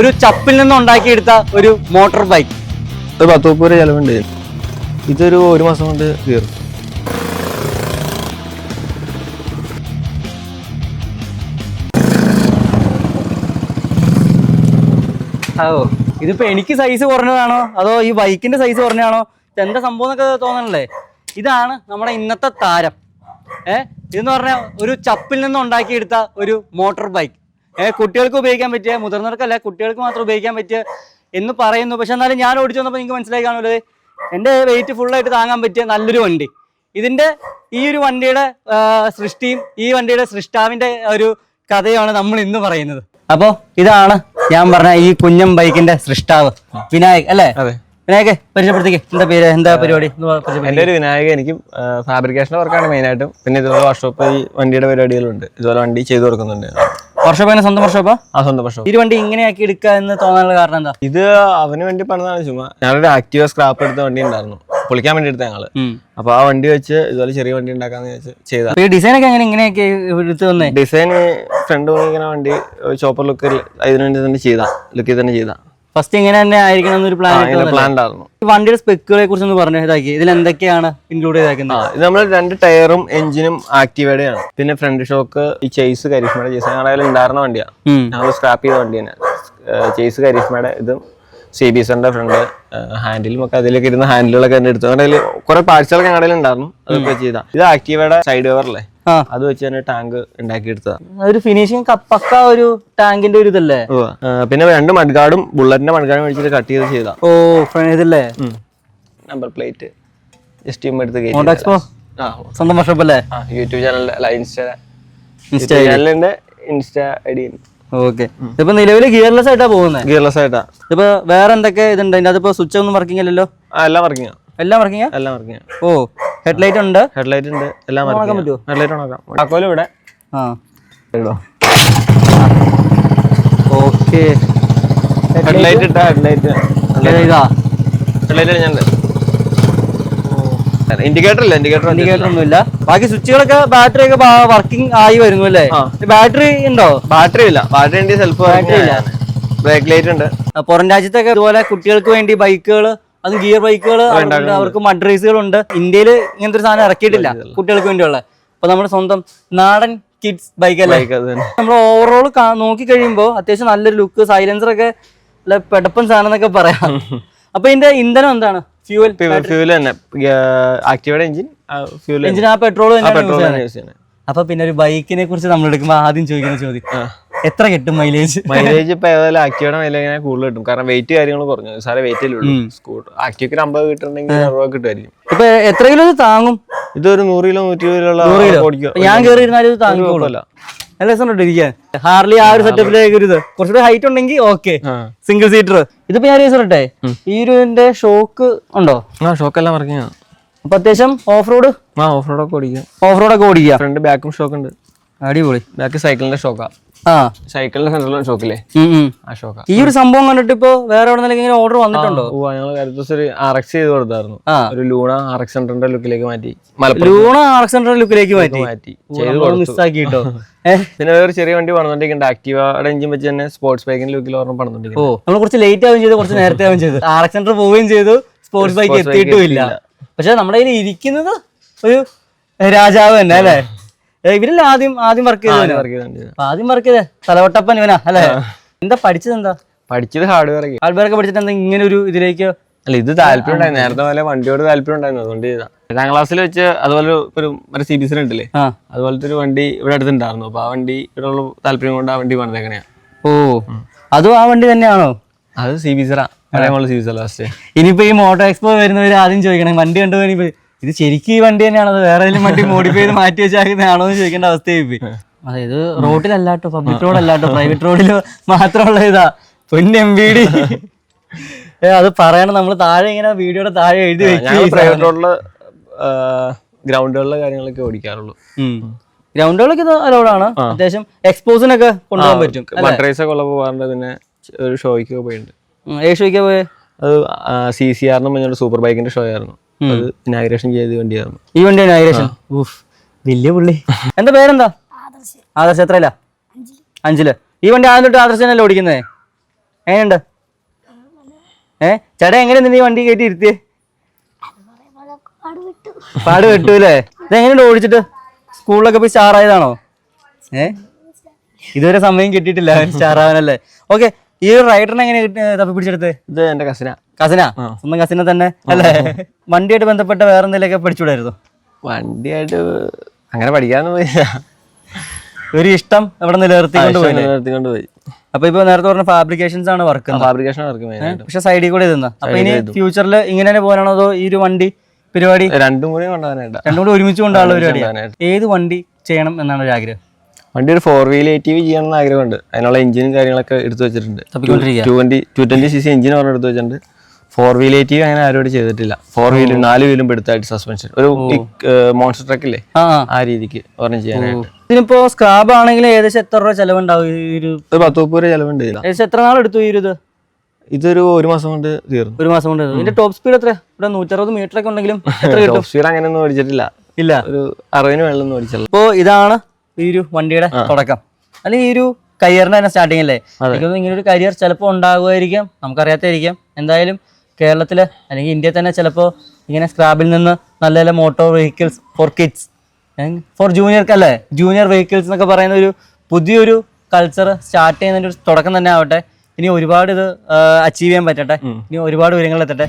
ഒരു ചപ്പിൽ നിന്ന് ഉണ്ടാക്കിയെടുത്ത ഒരു മോട്ടോർ ബൈക്ക്. ഒരു 10-30 രൂപ ചെലവുണ്ട്. ഇതൊരു 1 മാസം കൊണ്ട് തീർന്നു. ഇതിപ്പോ എനിക്ക് സൈസ് കുറഞ്ഞതാണോ അതോ ഈ ബൈക്കിന്റെ സൈസ് കുറഞ്ഞാണോ എന്താ സംഭവം എന്നൊക്കെ തോന്നണല്ലേ? ഇതാണ് നമ്മുടെ ഇന്നത്തെ താരം. ഇതെന്ന് പറഞ്ഞാൽ ഒരു ചപ്പിൽ നിന്ന് ഉണ്ടാക്കിയെടുത്ത ഒരു മോട്ടോർ ബൈക്ക്. കുട്ടികൾക്ക് ഉപയോഗിക്കാൻ പറ്റിയ, മുതിർന്നവർക്കല്ല കുട്ടികൾക്ക് മാത്രം ഉപയോഗിക്കാൻ പറ്റിയ എന്ന് പറയുന്നു. പക്ഷെ എന്നാലും ഞാൻ ഓടിച്ചു വന്നപ്പോൾ നിങ്ങൾക്ക് മനസ്സിലായി കാണുമല്ലോ, എൻ്റെ വെയിറ്റ് ഫുള്ളായിട്ട് താങ്ങാൻ പറ്റിയ നല്ലൊരു വണ്ടി. ഇതിൻ്റെ ഈ ഒരു വണ്ടിയുടെ സൃഷ്ടിയും ഈ വണ്ടിയുടെ സൃഷ്ടാവിൻ്റെ ഒരു കഥയാണ് നമ്മൾ ഇന്ന് പറയുന്നത്. അപ്പോൾ ഇതാണ് ഞാൻ പറഞ്ഞ ഈ കുഞ്ഞൻ ബൈക്കിന്റെ സൃഷ്ടാവ് വിനായക് അല്ലേ? വിനായക് പരിചയപ്പെടുത്തിക്കേ, എന്താ പേര്, എന്താ പരിപാടി? എൻ്റെ ഒരു വിനായക്. എനിക്ക് ഫാബ്രിക്കേഷൻ്റെ വർക്കാണ് മെയിനായിട്ടും. പിന്നെ ഇതുപോലെ വർക്ക്ഷോപ്പ് ഈ വണ്ടിയുടെ പരിപാടികളുണ്ട്. ഇതുപോലെ വണ്ടി ചെയ്തു കൊടുക്കുന്നുണ്ട്. വർക്ക്ഷോപ്പ് സ്വന്തം വർക്ക്ഷോപ്പാ? ആ, സ്വന്തം വർക്ക്ഷോപ്പ്. ഈ വണ്ടി ഇങ്ങനെയാക്കി എടുക്കുക എന്ന് തോന്നാനുള്ള കാരണം എന്താ? ഇത് അവന് വേണ്ടി പണിതാണ്. ചുമ്മാ ഞങ്ങളൊരു ആക്റ്റീവ സ്ക്രാപ്പ് എടുത്ത വണ്ടി ഉണ്ടായിരുന്നു, പൊളിക്കാൻ വേണ്ടി എടുത്ത ഞങ്ങള്. അപ്പൊ ആ വണ്ടി വെച്ച് ഇതുപോലെ ചെറിയ വണ്ടി ഉണ്ടാക്കാന്ന് വെച്ച് ചെയ്ത. ഈ ഡിസൈൻ ഒക്കെ ഇങ്ങനെയൊക്കെ എടുത്ത് വന്നേ? ഡിസൈൻ ഫ്രണ്ട് ഇങ്ങനെ വണ്ടി ചോപ്പർ ലുക്ക് ഇതിനു വേണ്ടി തന്നെ ചെയ്താ, ലുക്കിൽ തന്നെ ചെയ്താ. ഫസ്റ്റ് ഇങ്ങനെ തന്നെ ആയിരിക്കണം എന്നൊരു പ്ലാൻ ഉണ്ടായിരുന്നു. വണ്ടിയുടെ സ്പെക്കുകളെ കുറിച്ച് ഒന്ന് പറഞ്ഞു ഇതാക്കി. ഇതിൽ എന്തൊക്കെയാണ് ഇൻക്ലൂഡ് ചെയ്തേക്കുന്നത്? ഇത് നമ്മൾ 2 ടയറും എഞ്ചിനും ആക്റ്റീവയുടെയാണ്. പിന്നെ ഫ്രണ്ട് ഷോക്ക് ഈ ചേസ് കരിഷ്മയുടെ ചേസ് ഞങ്ങളുടെ ഉണ്ടായിരുന്ന വണ്ടിയാണ്. ഞങ്ങൾ സ്ക്രാപ്പ് ചെയ്ത വണ്ടി തന്നെ. ചേസ് കരിഷ്മയുടെ ഇതും CBSന്റെ ഫ്രണ്ട് ഹാൻഡിലും ഒക്കെ അതിലൊക്കെ ഇരുന്ന ഹാൻഡിലുകളൊക്കെ തന്നെ എടുത്തു. അതിൽ കുറെ പാർട്സുകളൊക്കെ ഞങ്ങളുടെ ഉണ്ടായിരുന്നു, അതൊക്കെ ചെയ്താ. ഇത് ആക്റ്റീവയുടെ സൈഡ് കവറല്ലേ, അത് വെച്ച് തന്നെ ടാങ്ക് ഉണ്ടാക്കി എടുത്തതാ. ഒരു ഫിനിഷിംഗ് പക്ക ഒരു ടാങ്കിന്റെ ഒരു ഇതല്ലേ? പിന്നെ 2 മഡ്ഗാർഡും ബുള്ളറ്റിന്റെ മഡ്ഗാർഡും മേടിച്ചിട്ട് കട്ട് ചെയ്ത് ചെയ്താ. ഓ ഇതല്ലേ നമ്പർ പ്ലേറ്റ് ജസ്റ്റ് എടുത്ത് സ്വന്തം വർക്ക്ഷോപ്പ് അല്ലേ? യൂട്യൂബ് ചാനലിന്റെ ഇൻസ്റ്റാ ചാനലിന്റെ ഇൻസ്റ്റാ ഐഡി. ഓക്കെ. ഇപ്പൊ നിലവില് ഗിയർലെസ് ആയിട്ടാ പോകുന്നത്? ഗിയർലെസ് ആയിട്ടാ. ഇപ്പൊ വേറെ എന്തൊക്കെ ഇതുണ്ട് അതിപ്പോ? സ്വിച്ച് ഒന്നും വർക്കിംഗ് അല്ലല്ലോ? എല്ലാം വർക്കിംഗ്. എല്ലാം വർക്കിംഗ്? എല്ലാം വർക്കിംഗ്. ഓ ഹെഡ്ലൈറ്റ് ഉണ്ട്? ഹെഡ്ലൈറ്റ് ഉണ്ട്. എല്ലാം വർക്കിംഗ് പറ്റുമോ? ഹെഡ്ലൈറ്റ് ഓണാക്കാം. താക്കോല് ഇവിടെ. ഓക്കെ. ഹെഡ്ലൈറ്റ് ഇട്ടാ ഹെഡ്ലൈറ്റ് ഇതാ ഹെഡ്ലൈറ്റ് ഞാൻ ഇൻഡിക്കേറ്റർ ഇല്ല. ഇൻഡിക്കേറ്റർ ഒന്നും ഇല്ല. ബാക്കി സ്വിച്ചുകളൊക്കെ ബാറ്ററി ഒക്കെ വർക്കിംഗ് ആയി വരുന്നു അല്ലേ? ബാറ്ററി ഉണ്ടോ? ബാറ്ററി ഇല്ല. ബാറ്ററി ഉണ്ട്. സെൽഫ് ബാറ്ററി ഇല്ല. ബ്രേക്ക് ലൈറ്റ് ഉണ്ട്. പുറം രാജ്യത്തൊക്കെ ഇതുപോലെ കുട്ടികൾക്ക് വേണ്ടി ബൈക്കുകൾ, അത് ഗിയർ ബൈക്കുകൾ, അവർക്ക് മഡ് റേസുകൾ ഉണ്ട്. ഇന്ത്യയിൽ ഇങ്ങനത്തെ ഒരു സാധനം ഇറക്കിയിട്ടില്ല കുട്ടികൾക്ക് വേണ്ടിയുള്ള. അപ്പൊ നമ്മുടെ സ്വന്തം നാടൻ കിഡ്സ് ബൈക്ക് അല്ലേ? നമ്മൾ ഓവറോൾ നോക്കി കഴിയുമ്പോൾ അത്യാവശ്യം നല്ലൊരു ലുക്ക്, സൈലൻസർ ഒക്കെ പെടപ്പൻ സാധനം എന്നൊക്കെ പറയാം. അപ്പൊ ഇതിന്റെ ഇന്ധനം എന്താണ്? ഫ്യൂവൽ തന്നെ. ആക്റ്റീവയുടെ എഞ്ചിൻ ആ പെട്രോൾ തന്നെ. അപ്പൊ പിന്നെ ഒരു ബൈക്കിനെ കുറിച്ച് നമ്മൾ എടുക്കുമ്പോ ആദ്യം ചോദിക്കുന്ന ചോദ്യം, എത്ര കിട്ടും മൈലേജ്? മൈലേജ് ഇപ്പൊ ഏതായാലും ആക്റ്റീവയുടെ മൈലേജ് കൂടുതൽ കിട്ടും. കാരണം വെയിറ്റ് കാര്യങ്ങൾ കുറഞ്ഞു. സാറേ വെയിറ്റ് സ്കൂട്ടർ ആക്റ്റീവ്ക്ക് 50 കിട്ടുന്നുണ്ടെങ്കിൽ 60 കിട്ടുമായിരിക്കും. ഇപ്പൊ എത്ര കിലോ ഇത് താങ്ങും? ഇതൊരു 100 കിലോ 120 കിലോ. ഞാൻ കയറി ഇരുന്നാലും ഇത് താങ്ങിക്കോളൂ. നല്ല രസം ഇരിക്കാൻ. ഹാർലി ആ ഒരു സെറ്റപ്പിലേക്ക് ഒരു ഇത് കുറച്ചുകൂടെ ഹൈറ്റ് ഉണ്ടെങ്കിൽ ഓക്കെ, സിംഗിൾ സീറ്റർ. ഇതിപ്പോ ഞാൻ പറയട്ടെ, ഈ ഒരു ഷോക്ക് ഉണ്ടോ? ഷോക്ക് എല്ലാം വർക്കിംഗ്. അപ്പൊ അത്യാവശ്യം ഓഫ് റോഡ് ഒക്കെ ഓടിക്കാം. ഓഫ് റോഡ് ഒക്കെ ഓടിക്കാം. ഫ്രണ്ട് ബാക്കും ഷോക്ക് ഉണ്ട്. അടിപൊളി. ബാക്ക് സൈക്കിളിന്റെ ഷോക്കാ. സൈക്കിളിന്റെ സെൻട്രൽ ഷോക്കില്ലേ, ആ ഷോക്കാ. ഈ ഒരു സംഭവം കണ്ടിട്ട് ഇപ്പൊ വേറെ എവിടെ ഇങ്ങനെ ഓർഡർ വന്നിട്ടുണ്ടോ? ഞങ്ങൾ ഒരു RX ചെയ്ത് കൊടുത്തായിരുന്നു. ഒരു ലൂണ RX 100 ലുക്കിലേക്ക് മാറ്റി. ലൂണ RX 100 ലുക്കിലേക്ക് മാറ്റി മിസ്സാക്കിട്ടോ. പിന്നെ വേറെ ചെറിയ വണ്ടി പണിതോണ്ടിരിക്കുന്നുണ്ട്. ആക്റ്റീവയുടെ എഞ്ചിൻ വെച്ച് തന്നെ സ്പോർട്സ് ബൈക്കിന്റെ ലുക്കിൽ ഓർമ്മ പണിതോണ്ടിരിക്കുന്നു. നമ്മൾ കുറച്ച് ലേറ്റ് ആവുകയും ചെയ്തു, കുറച്ച് നേരത്തെ ആവുകയും ചെയ്തു. RX 100 പോവുകയും ചെയ്തു, സ്പോർട്സ് ബൈക്ക് എത്തിയിട്ടും ഇല്ല. പക്ഷെ നമ്മുടെ കയ്യിൽ ഇരിക്കുന്നത് ഒരു രാജാവ് തന്നെ അല്ലേ? ഇവരല്ലേ ആദ്യം വർക്ക് ചെയ്തത്? ആദ്യം വർക്ക് ചെയ്തേ തലവട്ടപ്പൻ ഇവനാ അല്ലേ? എന്താ പഠിച്ചത്? എന്താ പഠിച്ചത്? ഹാർഡ്വെയർ ഒക്കെ പഠിച്ചിട്ട് എന്താ ഇങ്ങനെ ഒരു ഇതിലേക്ക്? അല്ല, ഇത് താല്പര്യം ഉണ്ടായിരുന്നു. നേരത്തെ പോലെ വണ്ടിയോട് താല്പര്യം ഉണ്ടായിരുന്നു, അതുകൊണ്ട് ചെയ്താ. 7ാം ക്ലാസ്സിൽ വെച്ച് അതുപോലെ ഒരു CBS ഉണ്ടല്ലേ, അതുപോലത്തെ ഒരു വണ്ടി ഇവിടെ അടുത്തുണ്ടായിരുന്നു. അപ്പൊ ആ വണ്ടി ഇവിടെ താല്പര്യം കൊണ്ട് ആ വണ്ടി പണിതേക്കണയാ. ഓ, അതും ആ വണ്ടി തന്നെയാണോ? അത് CBS ലാസ്റ്റ്. ഇനിയിപ്പോ ഈ മോട്ടോ എക്സ്പോ വരുന്നവർ ആദ്യം ചോദിക്കണം, വണ്ടി കണ്ടുപോയി ഇത് ശരിക്കും ഈ വണ്ടി തന്നെയാണോ, വേറെ ഏതെങ്കിലും വണ്ടി മോഡിഫൈ ചെയ്ത് മാറ്റി വെച്ചാണോ എന്ന് ചോദിക്കേണ്ട അവസ്ഥയായി പോയി. അതായത് റോഡിലല്ലാട്ടോ, പബ്ലിക് റോഡല്ലാട്ടോ, പ്രൈവറ്റ് റോഡിൽ മാത്രമുള്ള ഇതാ പൊന്നെ MVD. അത് പറയണം, നമ്മൾ താഴെ ഇങ്ങനെ വീഡിയോയുടെ താഴെ എഴുതി വെക്കും. പ്രൈവറ്റ് റോഡില് ഗ്രൗണ്ടുകളിലെ കാര്യങ്ങളൊക്കെ ഓടിക്കാറുള്ളൂ. ഗ്രൗണ്ടുകളൊക്കെ അലോഡാണ്. അത്യാവശ്യം എക്സ്പോസിനൊക്കെ കൊണ്ടുപോകാൻ പറ്റും. മട്രൈസൊക്കെ ഉള്ള പോകാറുണ്ട്. പിന്നെ ഒരു ഷോയ്ക്ക് പോയിട്ടുണ്ട്. ഷോയ്ക്ക് പോയെ? അത് CCR പറഞ്ഞൊരു സൂപ്പർ ബൈക്കിന്റെ ഷോ ആയിരുന്നു. അത് ഇനാഗുറേഷൻ ചെയ്ത വണ്ടിയായിരുന്നു. ഈ വണ്ടി ഇനാഗുറേഷൻ? വലിയ പുള്ളി. എന്താ പേരെന്താ? ആദർശ്. എത്രയില്ല? 5ല്. ഈ വണ്ടി ആദ്യം തൊട്ട് ആദർശ് തന്നെയല്ലേ ഓടിക്കുന്നേ? എങ്ങനെയുണ്ട്? ചേട്ടാ എങ്ങനെയുണ്ട് നീ വണ്ടി കയറ്റി ഇരുത്തിയേ? പാട് വിട്ടു അല്ലേ? ഇതെങ്ങനെയുണ്ട് ഓടിച്ചിട്ട്? സ്കൂളിലൊക്കെ പോയി സ്റ്റാറായതാണോ? ഇതുവരെ സമയം കിട്ടിയിട്ടില്ല സ്റ്റാറാവാനല്ലേ? ഓക്കെ, ഈ ഒരു റൈഡറിനെ എങ്ങനെ തപ്പി പിടിച്ചെടുത്ത്? ഇത് എന്റെ കസിനാ. സ്വന്തം കസിനെ തന്നെ അല്ലേ? വണ്ടിയായിട്ട് ബന്ധപ്പെട്ട വേറെ എന്തെങ്കിലുമൊക്കെ പഠിച്ചുകൂടായിരുന്നു? വണ്ടിയായിട്ട് അങ്ങനെ പഠിക്കാനൊന്നും പോയില്ല. ഒരു ഇഷ്ടം അവിടെ നിലനിർത്തിക്കൊണ്ട് പോയി. അപ്പൊ ഇപ്പൊ നേരത്തെ പറഞ്ഞ ഫാബ്രിക്കേഷൻസ് ആണ് വർക്ക്. ഫാബ്രിക്കേഷൻ വർക്ക് മെയിനായിട്ട്. പക്ഷെ സൈഡിൽ കൂടെ ഇതെന്നാ. അപ്പൊ ഇനി ഫ്യൂച്ചറിൽ ഇങ്ങനെ തന്നെ പോകാനാണോ അതോ ഈ ഒരു വണ്ടി പരിപാടി രണ്ടും കൂടി കൊണ്ടുപോകാനായിട്ട്? രണ്ടും കൂടി ഒരുമിച്ച് കൊണ്ടുള്ള പരിപാടി. ഏത് വണ്ടി ചെയ്യണം എന്നാണ് ഒരു ആഗ്രഹം? വണ്ടി ഒരു 4-wheel ATV ചെയ്യണം എന്ന് ആഗ്രഹമുണ്ട്. അതിനുള്ള എഞ്ചിനും കാര്യങ്ങളൊക്കെ എടുത്തു വെച്ചിട്ടുണ്ട്. 220cc എഞ്ചിൻ പറഞ്ഞ് എടുത്തു വെച്ചിട്ടുണ്ട്. 4-wheel ATV അങ്ങനെ ആരോട് ചെയ്തിട്ടില്ല. 4 വീലും 4 വീലും എടുത്തായിട്ട് സസ്പെൻഷൻ ഒരു മോൺസ്റ്റർ ട്രക്കില്ലേ ആ രീതിക്ക് പറഞ്ഞ് ചെയ്യാനായിട്ട്. ഇതിനിപ്പോ സ്ക്രാബ് ആണെങ്കിൽ ഏകദേശം എത്ര രൂപ ചെലവുണ്ടാവും? ഒരു 10-30 രൂപ ചെലവുണ്ട്. ഏകദേശം എത്ര നാൾ എടുത്തു ഈ ഒരു ഇതൊരു 1 മാസം കൊണ്ട് തീർന്നു. 1 മാസം കൊണ്ട്. ഇതിന്റെ ടോപ്പ് സ്പീഡ് എത്ര? ഇവിടെ 160 മീറ്റർ ഒക്കെ ഉണ്ടെങ്കിലും ടോപ്പ് സ്പീഡ് അങ്ങനെയൊന്നും ഓടിച്ചിട്ടില്ല. ഇല്ല, ഒരു 60 വെള്ളം ഓടിച്ചില്ല. ഇപ്പോ ഇതാണ് ഈ ഒരു വണ്ടിയുടെ തുടക്കം, അല്ലെങ്കിൽ ഈ ഒരു കരിയറിന്റെ തന്നെ സ്റ്റാർട്ടിങ് അല്ലേ? ഇങ്ങനെ ഒരു കരിയർ ചിലപ്പോൾ ഉണ്ടാകുമായിരിക്കാം, നമുക്കറിയാത്തായിരിക്കാം. എന്തായാലും കേരളത്തില് അല്ലെങ്കിൽ ഇന്ത്യയിൽ തന്നെ ചിലപ്പോൾ ഇങ്ങനെ സ്ക്രാബിൽ നിന്ന് നല്ല നല്ല motor vehicles for kids, for ജൂനിയർക്ക് അല്ലേ, ജൂനിയർ വെഹിക്കിൾസ് എന്നൊക്കെ പറയുന്ന ഒരു പുതിയൊരു കൾച്ചർ സ്റ്റാർട്ട് ചെയ്യുന്നതിൻ്റെ ഒരു തുടക്കം തന്നെ ആവട്ടെ. ഇനി ഒരുപാട് ഇത് അച്ചീവ് ചെയ്യാൻ പറ്റട്ടെ, ഇനി ഒരുപാട് ഉയരങ്ങളിലെത്തട്ടെ.